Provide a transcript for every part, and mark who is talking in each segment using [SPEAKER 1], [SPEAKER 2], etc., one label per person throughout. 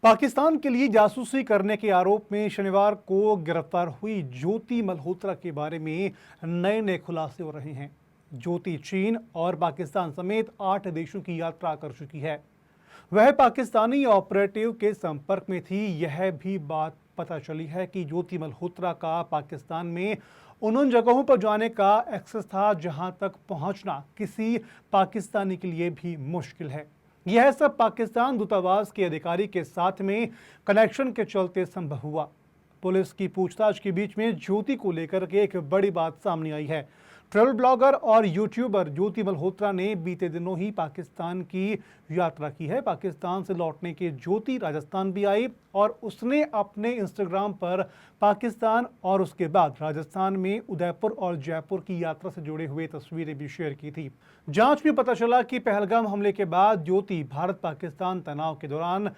[SPEAKER 1] पाकिस्तान के लिए जासूसी करने के आरोप में शनिवार को गिरफ्तार हुई ज्योति मल्होत्रा के बारे में नए नए खुलासे हो रहे हैं। ज्योति चीन और पाकिस्तान समेत 8 देशों की यात्रा कर चुकी है। वह पाकिस्तानी ऑपरेटिव के संपर्क में थी। यह भी बात पता चली है कि ज्योति मल्होत्रा का पाकिस्तान में उन जगहों पर जाने का एक्सेस था जहां तक पहुंचना किसी पाकिस्तानी के लिए भी मुश्किल है। यह सब पाकिस्तान दूतावास के अधिकारी के साथ में कनेक्शन के चलते संभव हुआ। पुलिस की पूछताछ के बीच में ज्योति को लेकर के एक बड़ी बात सामने आई है। ट्रैवल ब्लॉगर और यूट्यूबर ज्योति मल्होत्रा ने बीते दिनों ही पाकिस्तान की यात्रा की है। पाकिस्तान से लौटने के ज्योति राजस्थान भी आई और उसने अपने इंस्टाग्राम पर पाकिस्तान और उसके बाद राजस्थान में उदयपुर और जयपुर की यात्रा से जुड़े हुए तस्वीरें भी शेयर की थी। जांच में पता चला कि पहलगाम हमले के बाद ज्योति भारत पाकिस्तान तनाव के दौरान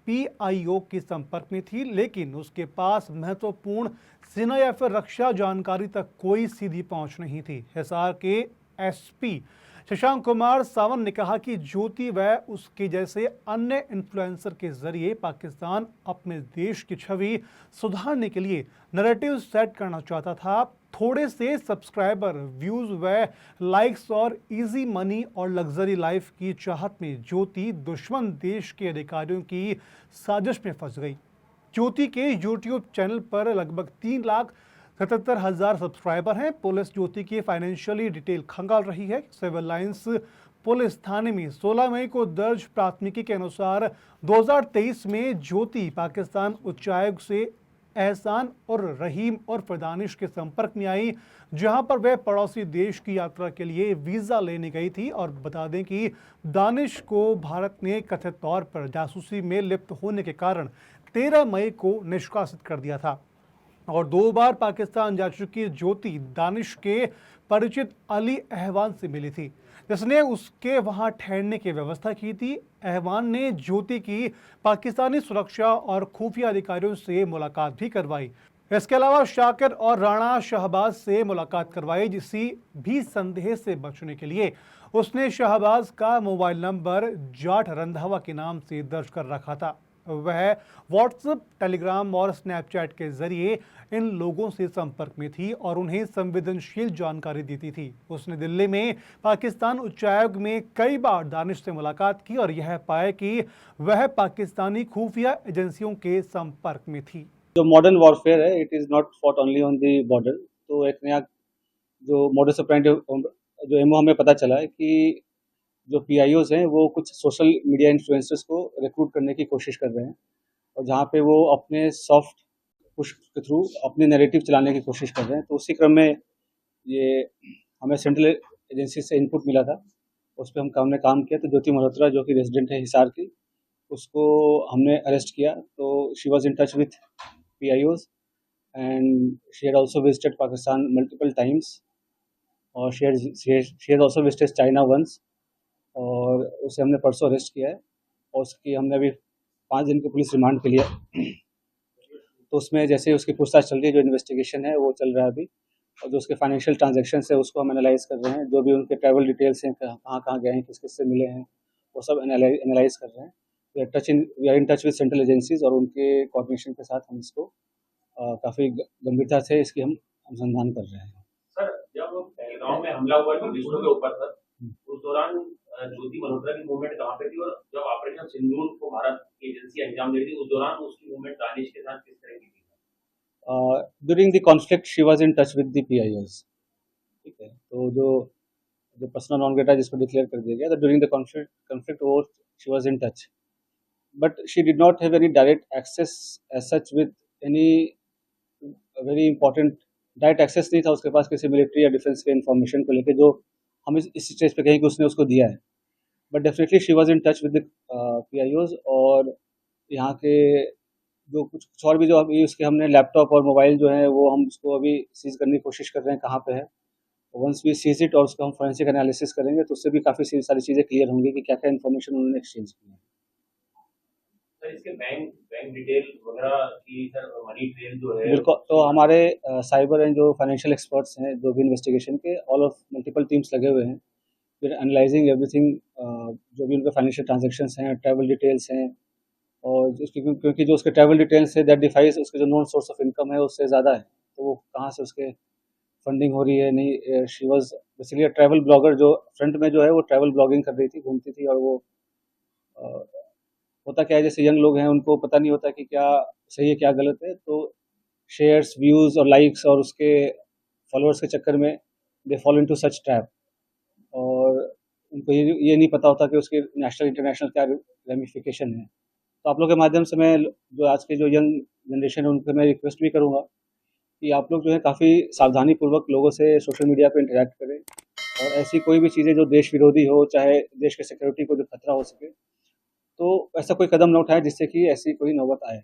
[SPEAKER 1] पीआईओ के संपर्क में थी, लेकिन उसके पास महत्वपूर्ण सेना या फिर रक्षा जानकारी तक कोई सीधी पहुंच नहीं थी। हिसार के एसपी शशांक कुमार सावंत ने कहा कि ज्योति व उसके जैसे अन्य इन्फ्लुएंसर के जरिए पाकिस्तान अपने देश की छवि सुधारने के लिए नैरेटिव सेट करना चाहता था। थोड़े से सब्सक्राइबर, व्यूज व लाइक्स और इजी मनी और लग्जरी लाइफ की चाहत में ज्योति दुश्मन देश के अधिकारियों की साजिश में फंस गई। ज्योति के यूट्यूब चैनल पर लगभग 3,77,000 सब्सक्राइबर हैं। पुलिस ज्योति की फाइनेंशियली डिटेल खंगाल रही है। सिविल लाइंस पुलिस थाने में 16 मई को दर्ज प्राथमिकी के अनुसार 2023 में ज्योति पाकिस्तान उच्चायोग से एहसान और रहीम और दानिश के संपर्क में आई, जहां पर वह पड़ोसी देश की यात्रा के लिए वीजा लेने गई थी। और बता दें कि दानिश को भारत ने कथित तौर पर जासूसी में लिप्त होने के कारण 13 मई को निष्कासित कर दिया था। और 2 बार पाकिस्तान जा चुकी ज्योति दानिश के परिचित अली अहवान से मिली थी, जिसने उसके वहां ठहरने की व्यवस्था की थी। अहवान ने ज्योति की पाकिस्तानी सुरक्षा और खुफिया अधिकारियों से मुलाकात भी करवाई। इसके अलावा शाकिर और राणा शहबाज से मुलाकात करवाई। किसी भी संदेह से बचने के लिए उसने शहबाज का मोबाइल नंबर जाट रंधावा के नाम से दर्ज कर रखा था। वह व्हाट्सएप, टेलीग्राम और स्नैपचैट के जरिए इन लोगों से संपर्क में थी और उन्हें संवेदनशील जानकारी देती थी। उसने दिल्ली में पाकिस्तान उच्चायोग में कई बार दानिश से मुलाकात की और यह पाया कि वह पाकिस्तानी खुफिया एजेंसियों के संपर्क में थी।
[SPEAKER 2] जो मॉडर्न वॉरफेयर है, it is not fought only on the border. तो एक नया जो मॉडस ऑपरेंडी जो एमओ हमें पता चला है कि जो पीआईओज हैं वो कुछ सोशल मीडिया इन्फ्लुएंसर्स को रिक्रूट करने की कोशिश कर रहे हैं और जहाँ पे वो अपने सॉफ्ट पुश के थ्रू अपने नैरेटिव चलाने की कोशिश कर रहे हैं। तो उसी क्रम में ये हमें सेंट्रल एजेंसी से इनपुट मिला था, उस पर हमने काम किया। तो ज्योति मल्होत्रा जो कि रेजिडेंट है हिसार की, उसको हमने अरेस्ट किया। तो she was in touch with PIOs and she had also visited Pakistan multiple times और she has also visited China once और उसे हमने परसों अरेस्ट किया है और उसकी हमने अभी 5 दिन की पुलिस रिमांड के लिए। तो उसमें जैसे उसकी पूछताछ चल रही है, जो इन्वेस्टिगेशन है वो चल रहा है अभी, और जो उसके फाइनेंशियल ट्रांजैक्शंस है उसको हम एनालाइज कर रहे हैं। जो भी उनके ट्रैवल डिटेल्स हैं, कहाँ कहाँ गए हैं, किस किस से मिले हैं, वो सब एनालाइज कर रहे हैं। We are in touch with central agencies और उनके कोऑर्डिनेशन के साथ हम इसको काफ़ी गंभीरता से इसकी हम अनुसंधान कर रहे हैं।
[SPEAKER 3] सर, जब पहलगाम में हमला हुआ टूरिस्टों के ऊपर सर, उस दौरान ज्योति मल्होत्रा की मूवमेंट कहाँ पे थी और जब ऑपरेशन सिंदूर को भारत की एजेंसी अंजाम दे रही थी उस दौरान उसकी मूवमेंट दानिश के साथ किस तरह की थी?
[SPEAKER 2] During the conflict she was in touch with the PIOs। ठीक है, तो जो जो पर्सनल नॉन ग्रेटा जिसको डिक्लेयर कर दिया गया, तो ड्यूरिंग द कॉन्फ्लिक्ट वो she was in touch, but she did not have any direct access as such with any very important. Direct access नहीं था उसके पास किसी मिलिट्री या डिफेंस के इन्फॉर्मेशन को लेके, जो हम इस स्टेज पे कहें कि उसने उसको दिया है। But definitely she was in touch with the PIOs और यहाँ के जो कुछ और भी जो अभी उसके हमने लैपटॉप और मोबाइल जो है वो हम उसको अभी सीज करने की कोशिश कर रहे हैं कहाँ पे है। वंस वी सीज इट और उसको हम फोरेंसिक एनालिसिस करेंगे तो उससे भी काफ़ी सारी चीज़ें क्लियर होंगी कि क्या क्या इन्फॉर्मेशन उन्होंने एक्सचेंज की है।
[SPEAKER 3] सर, इसके बैंक डिटेल वगैरह की सर मनी ट्रेल जो है
[SPEAKER 2] बिल्कुल, तो हमारे साइबर एंड जो फाइनेंशियल एक्सपर्ट्स हैं जो भी इन्वेस्टिगेशन के, ऑल ऑफ मल्टीपल टीम्स लगे हुए हैं। फिर एनालाइजिंग एवरीथिंग, जो भी उनके फाइनेंशियल ट्रांजेक्शन्स हैं, ट्रैवल डिटेल्स हैं और क्योंकि जो उसके ट्रैवल डिटेल्स है दैट डिफाइस उसके जो नॉन सोर्स ऑफ इनकम है उससे ज़्यादा है, तो वो कहाँ से उसके फंडिंग हो रही है नहीं। She was basically travel blogger, जो फ्रंट में जो है वो ट्रैवल ब्लॉगिंग कर रही थी, घूमती थी। और वो होता क्या है, जैसे यंग लोग हैं उनको पता नहीं होता कि क्या सही है क्या गलत है, तो शेयर्स, व्यूज़ और लाइक्स और उसके फॉलोअर्स के चक्कर में they follow into such trap. और उनको ये नहीं पता होता कि उसके नेशनल इंटरनेशनल क्या रेमिफिकेशन है। तो आप लोग के माध्यम से मैं जो आज के जो यंग जनरेशन है उनसे मैं रिक्वेस्ट भी करूँगा कि आप लोग जो है काफ़ी सावधानीपूर्वक लोगों से सोशल मीडिया पे इंटरैक्ट करें, और ऐसी कोई भी चीज़ें जो देश विरोधी हो, चाहे देश के सिक्योरिटी को जो खतरा हो सके, तो ऐसा कोई कदम ना उठाएं जिससे कि ऐसी कोई नौबत आए।